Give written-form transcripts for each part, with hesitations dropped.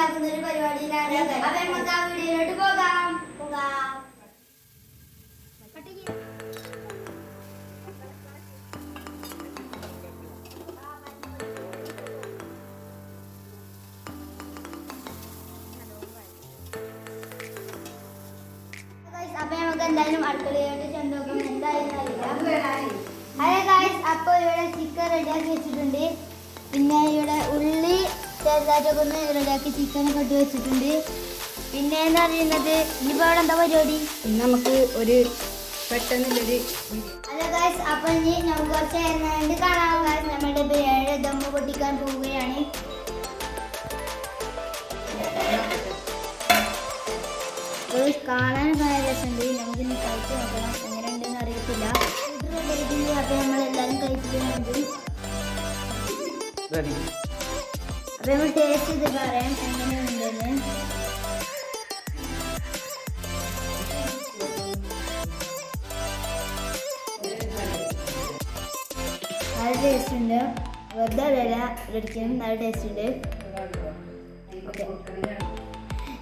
ഉണ്ടാക്കുന്ന ഒരു പരിപാടിയിലാണ്. അപ്പൊ നമുക്ക് ആ വീഡിയോയിലോട്ട് പോകാം. അപ്പൊ നമുക്ക് എന്തായാലും അടുക്കളയോട്ട് ചെന്ന് നോക്കാം എന്തായാലും അറിയില്ല. ഹലോ ഗായ്സ്, അപ്പോൾ ഇവിടെ ചിക്കൻ റെഡിയാക്കി വെച്ചിട്ടുണ്ട്. പിന്നെ ഇവിടെ ഉള്ളി ചെറുതായിട്ടൊക്കെ ഒന്ന് റെഡിയാക്കി ചിക്കനൊക്കെ ഇട്ട് വെച്ചിട്ടുണ്ട്. പിന്നെ എന്ന് പറയുന്നത് ഇനിയിപ്പോൾ അവിടെ എന്താ പരിപാടി? നമുക്ക് ഒരു പെട്ടെന്നുള്ളൊരു ഹലോ ഗായ്സ്, അപ്പോൾ ഇനി നമുക്ക് കുറച്ച് നേരം കാണാം. ഗായ്സ്, നമ്മുടെ ബിരിയാണിയുടെ ദമ്മ് പൊട്ടിക്കാൻ പോവുകയാണ്. കാണാൻ ഭയങ്കര രസമുണ്ട്. നമുക്കിനി കഴിച്ച് നോക്കണം എങ്ങനെയുണ്ടെന്ന് അറിയത്തില്ല. അപ്പോൾ നമ്മളെല്ലാവരും കഴിച്ചിട്ടുണ്ട്. അപ്പോൾ നമ്മൾ ടേസ്റ്റ് ചെയ്ത് പറയാം എങ്ങനെയുണ്ടെന്ന്. നല്ല ടേസ്റ്റ് ഉണ്ട്. വെറുതെ വില ഒരിക്കലും നല്ല ടേസ്റ്റ് ഉണ്ട്. ഓക്കെ,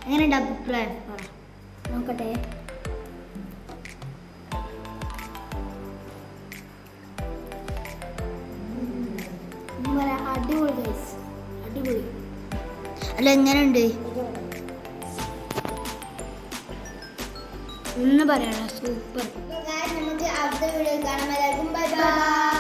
എങ്ങനെയുണ്ട് അഭിപ്രായം? നോക്കട്ടെ. അടിപൊളി ഗൈസ്, അടിപൊളി. അല്ല, എങ്ങനെയുണ്ട് ഒന്ന് പറയണ? സൂപ്പർ. നമുക്ക് അടുത്ത വീഡിയോ കാണാം. എല്ലാവർക്കും ബൈ ബൈ.